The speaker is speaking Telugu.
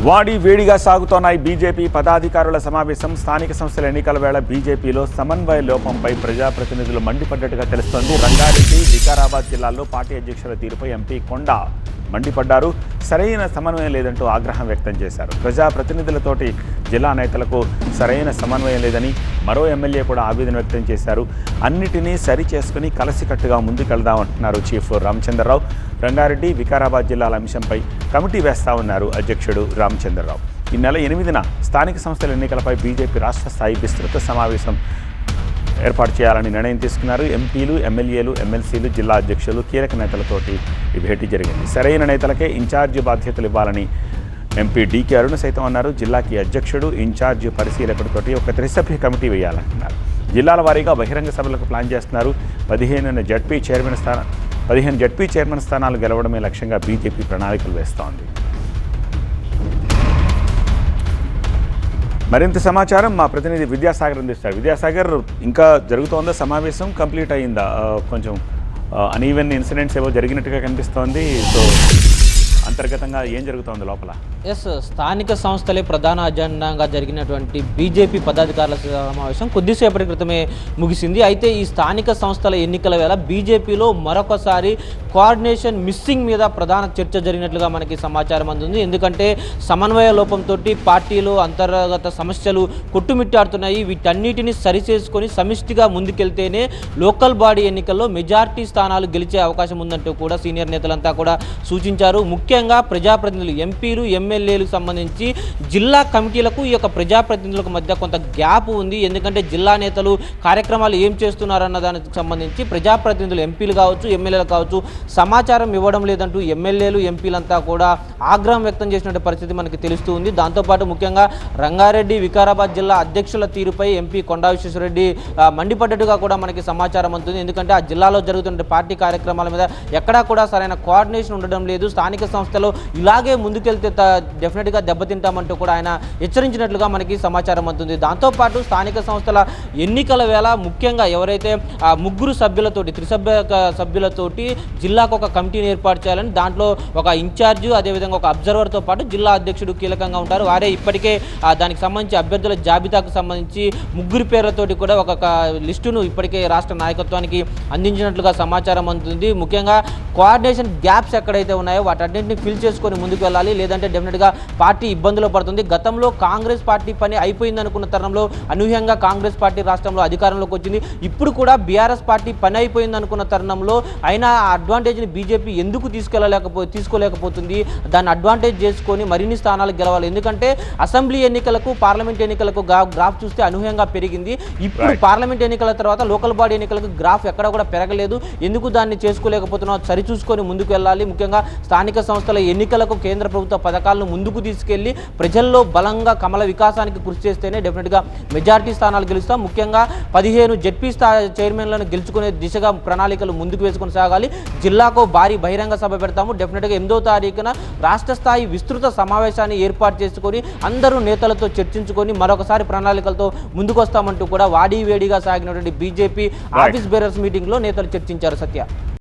వాడి వేడిగా సాగుతోన్న బీజేపీ పదాధికారుల సమావేశం స్థానిక సంస్థల ఎన్నికల వేళ బీజేపీలో సమన్వయ లోపంపై ప్రజాప్రతినిధులు మండిపడ్డట్టుగా తెలుస్తోంది. రంగారెడ్డి, వికారాబాద్ జిల్లాల్లో పార్టీ అధ్యక్షుల తీరుపై ఎంపీ కొండ మండిపడ్డారు. సరైన సమన్వయం లేదంటూ ఆగ్రహం వ్యక్తం చేశారు. ప్రజాప్రతినిధులతోటి జిల్లా నేతలకు సరైన సమన్వయం లేదని మరో ఎమ్మెల్యే కూడా ఆవేదన వ్యక్తం చేశారు. అన్నిటినీ సరి చేసుకుని కలసికట్టుగా ముందుకెళ్దామంటున్నారు చీఫ్ రామచంద్రరావు. రంగారెడ్డి, వికారాబాద్ జిల్లాల అంశంపై కమిటీ వేస్తా ఉన్నారు అధ్యక్షుడు రామచంద్రరావు. ఈ నెల 8న స్థానిక సంస్థల ఎన్నికలపై బీజేపీ రాష్ట్ర స్థాయి విస్తృత సమావేశం ఏర్పాటు చేయాలని నిర్ణయం తీసుకున్నారు. ఎంపీలు, ఎమ్మెల్యేలు, ఎమ్మెల్సీలు, జిల్లా అధ్యక్షులు, కీలక నేతలతోటి ఈ భేటీ జరిగింది. సరైన నేతలకే ఇన్ఛార్జి బాధ్యతలు ఇవ్వాలని ఎంపీ డీకే అరుణ సైతం అన్నారు. జిల్లాకి అధ్యక్షుడు, ఇన్ఛార్జి పరిశీలకుడితోటి ఒక త్రిసభ్య కమిటీ వేయాలంటున్నారు. జిల్లాల వారీగా బహిరంగ సభలకు ప్లాన్ చేస్తున్నారు. 15 జడ్పీ చైర్మన్ స్థానాలు గెలవడమే లక్ష్యంగా బీజేపీ ప్రణాళికలు వేస్తోంది. మరింత సమాచారం మా ప్రతినిధి విద్యాసాగర్ అందిస్తారు. విద్యాసాగర్, ఇంకా జరుగుతోందా సమావేశం? కంప్లీట్ అయ్యిందా? కొంచెం అన్ఈవెన్ ఇన్సిడెంట్స్ ఏవో జరిగినట్టుగా కనిపిస్తోంది. సో అంతర్గతంగా ఏం జరుగుతోంది లోపల? స్థానిక సంస్థలే ప్రధాన అజెండాగా జరిగినటువంటి బీజేపీ పదాధికారుల సమావేశం కొద్దిసేపటి క్రితమే ముగిసింది. అయితే ఈ స్థానిక సంస్థల ఎన్నికల వేళ బీజేపీలో మరొకసారి కోఆర్డినేషన్ మిస్సింగ్ మీద ప్రధాన చర్చ జరిగినట్లుగా మనకి సమాచారం అందుంది. ఎందుకంటే సమన్వయ లోపంతో పార్టీలో అంతర్గత సమస్యలు కొట్టుమిట్టాడుతున్నాయి. వీటన్నిటిని సరిచేసుకొని సమిష్టిగా ముందుకెళ్తేనే లోకల్ బాడీ ఎన్నికల్లో మెజార్టీ స్థానాలు గెలిచే అవకాశం ఉందంటూ కూడా సీనియర్ నేతలంతా కూడా సూచించారు. ముఖ్యంగా ప్రజాప్రతినిధులు, ఎంపీలు, ఎమ్మెల్యేలకు సంబంధించి జిల్లా కమిటీలకు ఈ యొక్క ప్రజాప్రతినిధులకు మధ్య కొంత గ్యాప్ ఉంది. ఎందుకంటే జిల్లా నేతలు కార్యక్రమాలు ఏం చేస్తున్నారన్న దానికి సంబంధించి ప్రజాప్రతినిధులు, ఎంపీలు కావచ్చు, ఎమ్మెల్యేలు కావచ్చు, సమాచారం ఇవ్వడం లేదంటూ ఎమ్మెల్యేలు, ఎంపీలంతా కూడా ఆగ్రహం వ్యక్తం చేసిన పరిస్థితి మనకి తెలుస్తూ ఉంది. దాంతోపాటు ముఖ్యంగా రంగారెడ్డి, వికారాబాద్ జిల్లా అధ్యక్షుల తీరుపై ఎంపీ కొండా విశ్వేశ్వరరెడ్డి మండిపడ్డట్టుగా కూడా మనకి సమాచారం అందుతుంది. ఎందుకంటే ఆ జిల్లాలో జరుగుతున్న పార్టీ కార్యక్రమాల మీద ఎక్కడా కూడా సరైన కోఆర్డినేషన్ ఉండడం లేదు. స్థానిక సంస్థలో ఇలాగే ముందుకెళ్తే డెఫినెట్గా దెబ్బతింటామంటూ కూడా ఆయన హెచ్చరించినట్లుగా మనకి సమాచారం అందుతుంది. దాంతోపాటు స్థానిక సంస్థల ఎన్నికల వేళ ముఖ్యంగా ఎవరైతే ముగ్గురు సభ్యులతోటి, సభ్యులతోటి జిల్లాకు ఒక కమిటీని ఏర్పాటు చేయాలని, దాంట్లో ఒక ఇన్ఛార్జు, అదేవిధంగా ఒక అబ్జర్వర్తో పాటు జిల్లా అధ్యక్షుడు కీలకంగా ఉంటారు. వారే ఇప్పటికే దానికి సంబంధించి అభ్యర్థుల జాబితాకు సంబంధించి ముగ్గురు పేర్లతోటి కూడా ఒక లిస్టును ఇప్పటికే రాష్ట్ర నాయకత్వానికి అందించినట్లుగా సమాచారం అందుతుంది. ముఖ్యంగా కోఆర్డినేషన్ గ్యాప్స్ ఎక్కడైతే ఉన్నాయో వాటన్నింటినీ ఫిల్ చేసుకొని ముందుకు వెళ్ళాలి, లేదంటే డెఫినెట్గా పార్టీ ఇబ్బందులు పడుతుంది. గతంలో కాంగ్రెస్ పార్టీ పని అయిపోయింది అనుకున్న తరుణంలో అనూహ్యంగా కాంగ్రెస్ పార్టీ రాష్ట్రంలో అధికారంలోకి వచ్చింది. ఇప్పుడు కూడా బీఆర్ఎస్ పార్టీ పని అయిపోయింది అనుకున్న తరుణంలో అయినా ఆ అడ్వాంటేజ్ని బీజేపీ ఎందుకు తీసుకోలేకపోతుంది? దాన్ని అడ్వాంటేజ్ చేసుకొని మరిన్ని స్థానాలు గెలవాలి. ఎందుకంటే అసెంబ్లీ ఎన్నికలకు, పార్లమెంట్ ఎన్నికలకు గ్రాఫ్ చూస్తే అనూహ్యంగా పెరిగింది. ఇప్పుడు పార్లమెంట్ ఎన్నికల తర్వాత లోకల్ బాడీ ఎన్నికలకు గ్రాఫ్ ఎక్కడ కూడా పెరగలేదు. ఎందుకు దాన్ని చేసుకోలేకపోతున్నాం? సరిచూసుకొని ముందుకు వెళ్ళాలి. ముఖ్యంగా స్థానిక సంస్థల ఎన్నికలకు కేంద్ర ప్రభుత్వ పథకాలను ముందుకు తీసుకెళ్లి ప్రజల్లో బలంగా కమల వికాసానికి కృషి చేస్తేనే డెఫినెట్గా మెజారిటీ స్థానాలు గెలుస్తాం. ముఖ్యంగా 15 జడ్పీ చైర్మన్లను గెలుచుకునే దిశగా ప్రణాళికలు ముందుకు వేసుకొని సాగాలి. జిల్లాకు భారీ బహిరంగ సభ పెడతాము. డెఫినెట్గా 8వ తారీఖున రాష్ట్ర స్థాయి విస్తృత సమావేశాన్ని ఏర్పాటు చేసుకొని అందరూ నేతలతో చర్చించుకొని మరొకసారి ప్రణాళికలతో ముందుకు వస్తామంటూ కూడా వాడి వేడిగా సాగినటువంటి బీజేపీ ఆఫీస్ బేరర్స్ మీటింగ్లో నేతలు చర్చించారు. సత్య.